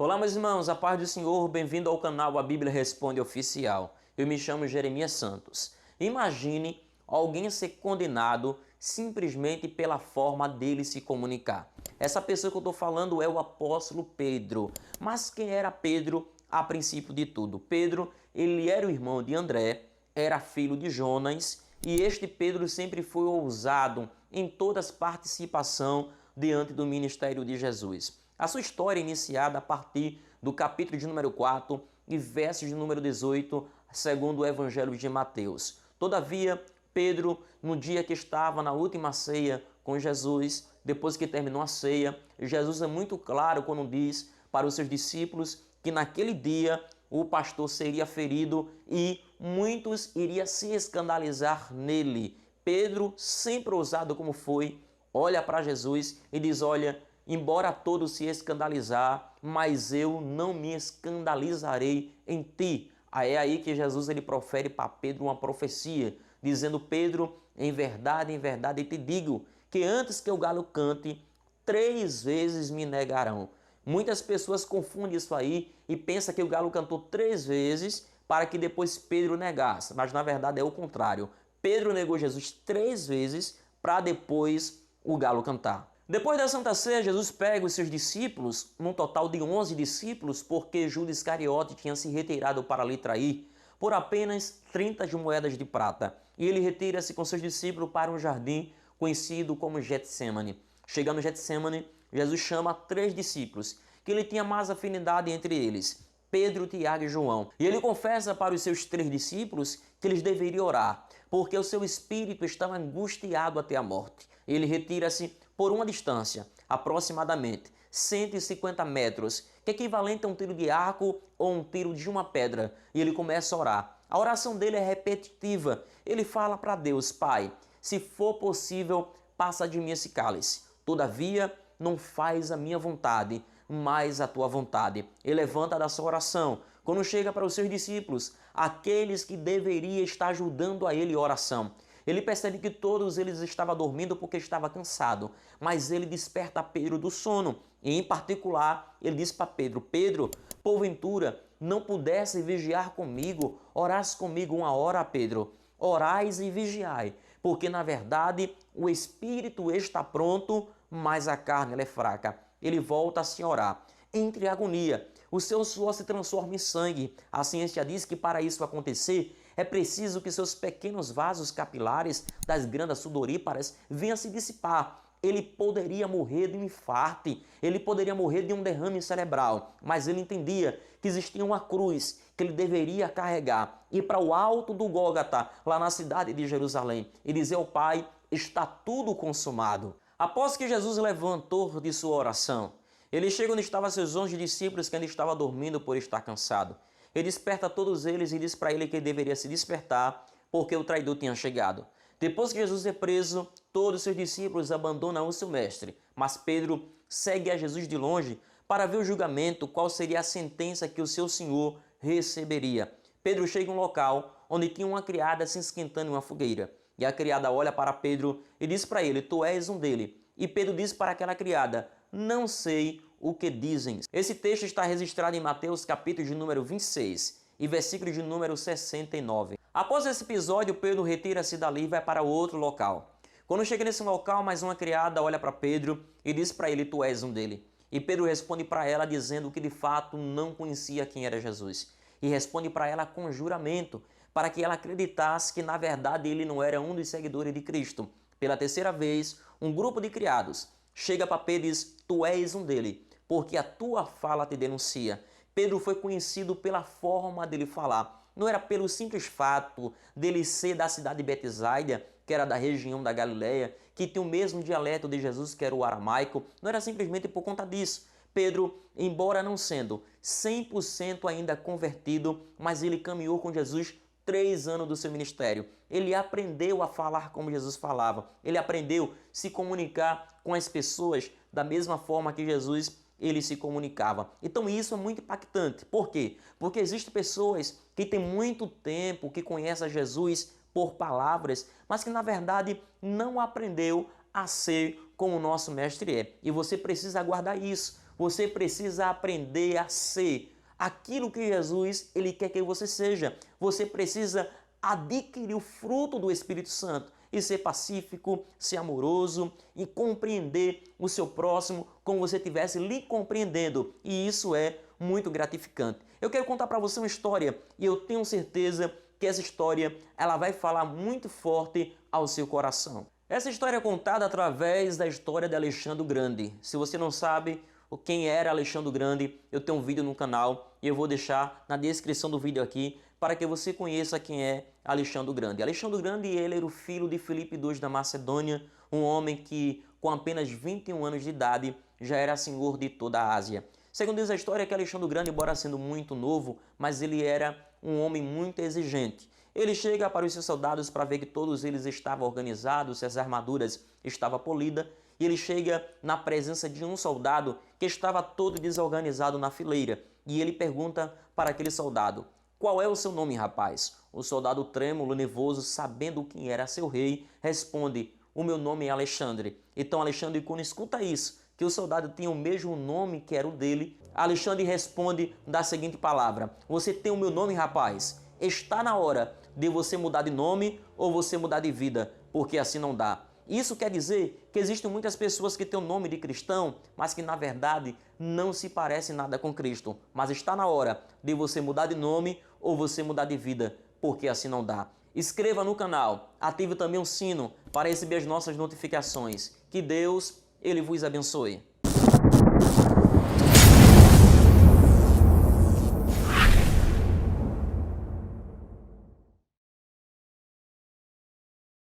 Olá, meus irmãos, a paz do Senhor, bem-vindo ao canal A Bíblia Responde Oficial. Eu me chamo Jeremias Santos. Imagine alguém ser condenado simplesmente pela forma dele se comunicar. Essa pessoa que eu estou falando é o apóstolo Pedro. Mas quem era Pedro a princípio de tudo? Pedro, ele era o irmão de André, era filho de Jonas, e este Pedro sempre foi ousado em todas as participação diante do ministério de Jesus. A sua história é iniciada a partir do capítulo de número 4 e versos de número 18, segundo o Evangelho de Mateus. Todavia, Pedro, no dia que estava na última ceia com Jesus, depois que terminou a ceia, Jesus é muito claro quando diz para os seus discípulos que naquele dia o pastor seria ferido e muitos iriam se escandalizar nele. Pedro, sempre ousado como foi, olha para Jesus e diz: olha, embora todos se escandalizar, mas eu não me escandalizarei em ti. É aí que Jesus ele profere para Pedro uma profecia, dizendo: Pedro, em verdade te digo, que antes que o galo cante, 3 vezes me negarão. Muitas pessoas confundem isso aí e pensam que o galo cantou 3 vezes para que depois Pedro negasse, mas na verdade é o contrário. Pedro negou Jesus 3 vezes para depois o galo cantar. Depois da Santa Ceia, Jesus pega os seus discípulos, num total de 11 discípulos, porque Judas Iscariote tinha se retirado para lhe trair, por apenas 30 moedas de prata. E ele retira-se com seus discípulos para um jardim conhecido como Getsemane. Chegando no Getsemane, Jesus chama 3 discípulos, que ele tinha mais afinidade entre eles, Pedro, Tiago e João. E ele confessa para os seus 3 discípulos que eles deveriam orar, porque o seu espírito estava angustiado até a morte. Ele retira-se por uma distância, aproximadamente 150 metros, que é equivalente a um tiro de arco ou um tiro de uma pedra, e ele começa a orar. A oração dele é repetitiva. Ele fala para Deus: Pai, se for possível, passa de mim esse cálice. Todavia, não faz a minha vontade, mas a tua vontade. Ele levanta da sua oração. Quando chega para os seus discípulos, aqueles que deveriam estar ajudando a ele em oração, ele percebe que todos eles estavam dormindo porque estava cansado, mas ele desperta Pedro do sono. E em particular, ele diz para Pedro: Pedro, porventura, não pudesse vigiar comigo, orasse comigo 1 hora, Pedro. Orais e vigiai, porque na verdade o espírito está pronto, mas a carne ela é fraca. Ele volta a se orar. Entre agonia, o seu suor se transforma em sangue. A ciência diz que para isso acontecer, é preciso que seus pequenos vasos capilares das glândulas sudoríparas venham a se dissipar. Ele poderia morrer de um infarto, ele poderia morrer de um derrame cerebral, mas ele entendia que existia uma cruz que ele deveria carregar, ir para o alto do Gólgota, lá na cidade de Jerusalém, e dizer ao Pai: está tudo consumado. Após que Jesus levantou de sua oração, ele chega onde estavam seus 11 discípulos, que ainda estavam dormindo por estar cansado. Ele desperta todos eles e diz para ele que ele deveria se despertar, porque o traidor tinha chegado. Depois que Jesus é preso, todos os seus discípulos abandonam o seu mestre, mas Pedro segue a Jesus de longe para ver o julgamento, qual seria a sentença que o seu senhor receberia. Pedro chega em um local onde tinha uma criada se esquentando em uma fogueira. E a criada olha para Pedro e diz para ele: tu és um dele. E Pedro diz para aquela criada: não sei o que dizem. Esse texto está registrado em Mateus capítulo de número 26 e versículo de número 69. Após esse episódio, Pedro retira-se dali e vai para outro local. Quando chega nesse local, mais uma criada olha para Pedro e diz para ele: tu és um dele. E Pedro responde para ela dizendo que de fato não conhecia quem era Jesus. E responde para ela com juramento, para que ela acreditasse que na verdade ele não era um dos seguidores de Cristo. Pela 3ª vez, um grupo de criados chega para Pedro e diz: tu és um dele, porque a tua fala te denuncia. Pedro foi conhecido pela forma dele falar. Não era pelo simples fato dele ser da cidade de Betsaida, que era da região da Galileia, que tinha o mesmo dialeto de Jesus, que era o aramaico. Não era simplesmente por conta disso. Pedro, embora não sendo 100% ainda convertido, mas ele caminhou com Jesus 3 anos do seu ministério. Ele aprendeu a falar como Jesus falava. Ele aprendeu a se comunicar com as pessoas da mesma forma que Jesus ele se comunicava. Então isso é muito impactante. Por quê? Porque existem pessoas que têm muito tempo, que conhecem Jesus por palavras, mas que na verdade não aprendeu a ser como o nosso mestre é. E você precisa guardar isso. Você precisa aprender a ser aquilo que Jesus ele quer que você seja. Você precisa adquirir o fruto do Espírito Santo e ser pacífico, ser amoroso e compreender o seu próximo como você estivesse lhe compreendendo. E isso é muito gratificante. Eu quero contar para você uma história e eu tenho certeza que essa história ela vai falar muito forte ao seu coração. Essa história é contada através da história de Alexandre o Grande. Se você não sabe quem era Alexandre o Grande, eu tenho um vídeo no canal e eu vou deixar na descrição do vídeo aqui para que você conheça quem é Alexandre o Grande. Alexandre o Grande ele era o filho de Filipe II da Macedônia, um homem que com apenas 21 anos de idade já era senhor de toda a Ásia. Segundo diz a história que Alexandre o Grande, embora sendo muito novo, mas ele era um homem muito exigente. Ele chega para os seus soldados para ver que todos eles estavam organizados, se as armaduras estavam polidas, e ele chega na presença de um soldado que estava todo desorganizado na fileira. E ele pergunta para aquele soldado: qual é o seu nome, rapaz? O soldado trêmulo, nervoso, sabendo quem era seu rei, responde: o meu nome é Alexandre. Então Alexandre, quando escuta isso, que o soldado tinha o mesmo nome que era o dele, Alexandre responde da seguinte palavra: você tem o meu nome, rapaz? Está na hora de você mudar de nome ou você mudar de vida, porque assim não dá. Isso quer dizer que existem muitas pessoas que têm o nome de cristão, mas que na verdade não se parecem nada com Cristo. Mas está na hora de você mudar de nome ou você mudar de vida, porque assim não dá. Inscreva no canal, ative também o sino para receber as nossas notificações. Que Deus, Ele vos abençoe.